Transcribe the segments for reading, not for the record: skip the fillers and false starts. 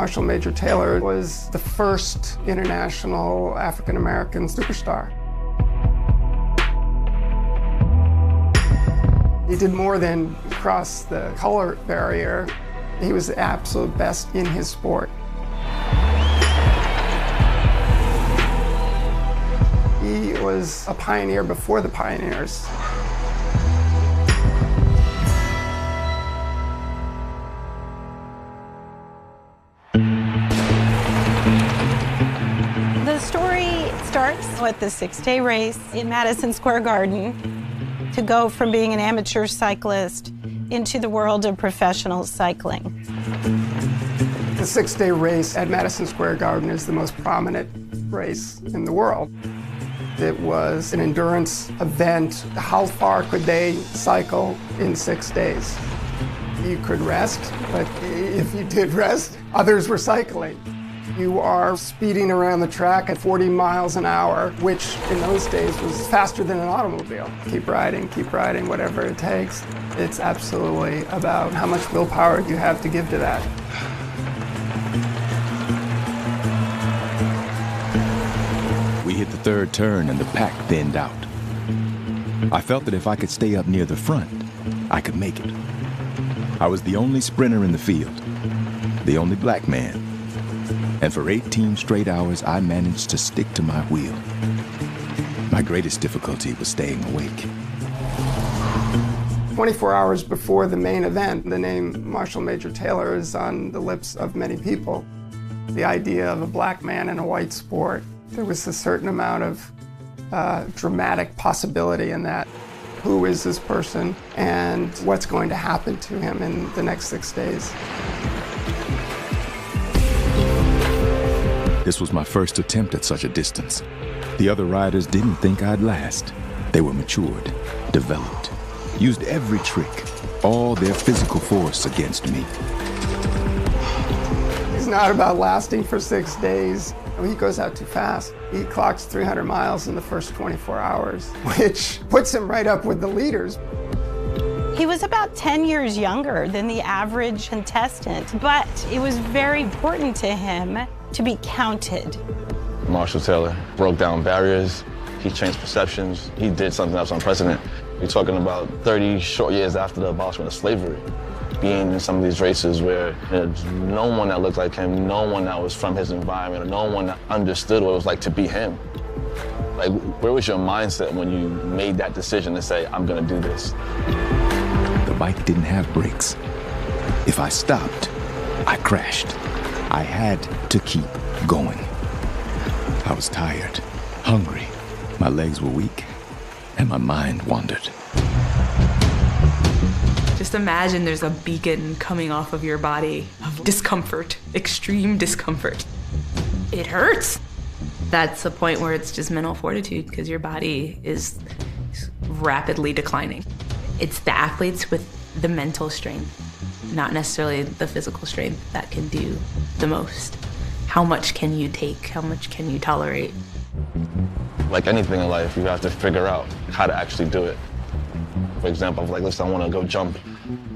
Marshall Major Taylor was the first international African-American superstar. He did more than cross the color barrier. He was the absolute best in his sport. He was a pioneer before the pioneers. The story starts with the 6-day race in Madison Square Garden to go from being an amateur cyclist into the world of professional cycling. The 6-day race at Madison Square Garden is the most prominent race in the world. It was an endurance event. How far could they cycle in 6 days? You could rest, but if you did rest, others were cycling. You are speeding around the track at 40 miles an hour, which in those days was faster than an automobile. Keep riding, whatever it takes. It's absolutely about how much willpower you have to give to that. We hit the third turn and the pack thinned out. I felt that if I could stay up near the front, I could make it. I was the only sprinter in the field, the only black man. And for 18 straight hours, I managed to stick to my wheel. My greatest difficulty was staying awake. 24 hours before the main event, the name Marshall Major Taylor is on the lips of many people. The idea of a black man in a white sport, there was a certain amount of dramatic possibility in that. Who is this person and what's going to happen to him in the next 6 days? This was my first attempt at such a distance. The other riders didn't think I'd last. They were matured, developed, used every trick, all their physical force against me. It's not about lasting for 6 days. He goes out too fast. He clocks 300 miles in the first 24 hours, which puts him right up with the leaders. He was about 10 years younger than the average contestant, but it was very important to him to be counted. Marshall Taylor broke down barriers. He changed perceptions. He did something that was unprecedented. You're talking about 30 short years after the abolishment of slavery, being in some of these races where there's no one that looked like him, no one that was from his environment, or no one that understood what it was like to be him. Like, where was your mindset when you made that decision to say, I'm gonna do this? The bike didn't have brakes. If I stopped, I crashed. I had to keep going. I was tired, hungry, my legs were weak, and my mind wandered. Just imagine there's a beacon coming off of your body of discomfort, extreme discomfort. It hurts. That's the point where it's just mental fortitude because your body is rapidly declining. It's the athletes with the mental strength, not necessarily the physical strength, that can do the most. How much can you take? How much can you tolerate? Like anything in life, you have to figure out how to actually do it. For example, I'm like, listen, I want to go jump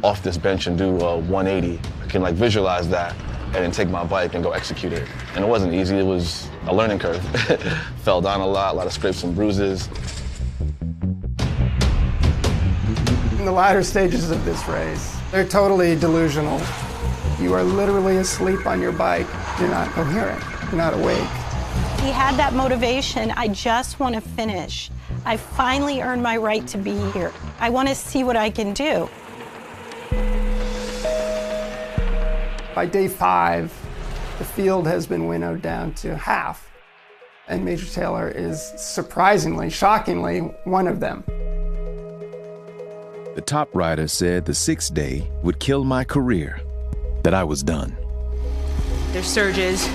off this bench and do a 180. I can like visualize that and then take my bike and go execute it. And it wasn't easy, it was a learning curve. Fell down a lot of scrapes and bruises. In the latter stages of this race, they're totally delusional. You are literally asleep on your bike. You're not coherent, you're not awake. He had that motivation. I just want to finish. I finally earned my right to be here. I want to see what I can do. By day 5, the field has been winnowed down to half, and Major Taylor is surprisingly, shockingly, one of them. The top rider said the 6th day would kill my career, that I was done. There's surges,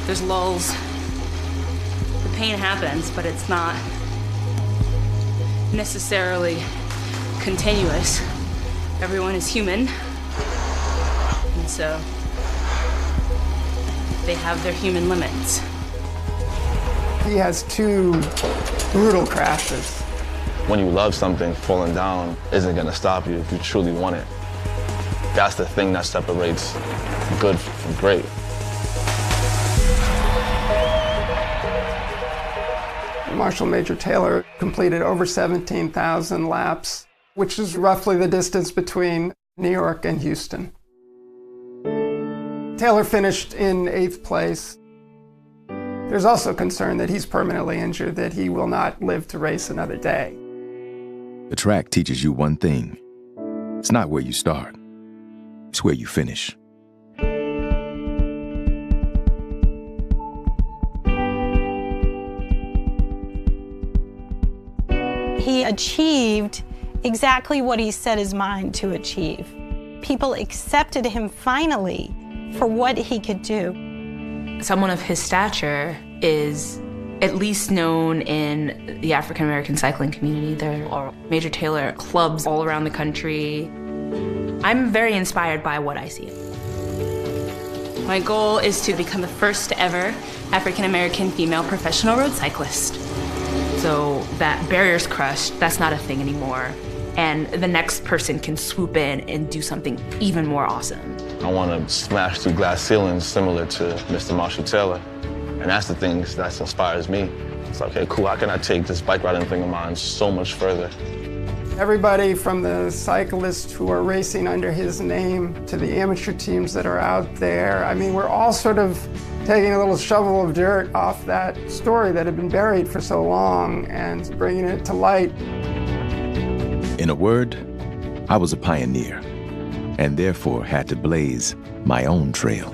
there's lulls. The pain happens, but it's not necessarily continuous. Everyone is human, and so they have their human limits. He has 2 brutal crashes. When you love something, falling down isn't gonna stop you if you truly want it. That's the thing that separates good from great. Marshal Major Taylor completed over 17,000 laps, which is roughly the distance between New York and Houston. Taylor finished in 8th place. There's also concern that he's permanently injured, that he will not live to race another day. The track teaches you one thing. It's not where you start. It's where you finish. He achieved exactly what he set his mind to achieve. People accepted him finally for what he could do. Someone of his stature is at least known in the African American cycling community. There are Major Taylor clubs all around the country. I'm very inspired by what I see. My goal is to become the first ever African American female professional road cyclist. So that barrier's crushed, that's not a thing anymore. And the next person can swoop in and do something even more awesome. I want to smash through glass ceilings similar to Mr. Marshall Taylor. And that's the thing that inspires me. It's like, okay, cool, how can I take this bike riding thing of mine so much further? Everybody from the cyclists who are racing under his name to the amateur teams that are out there, I mean, we're all sort of taking a little shovel of dirt off that story that had been buried for so long and bringing it to light. In a word, I was a pioneer, and therefore had to blaze my own trail.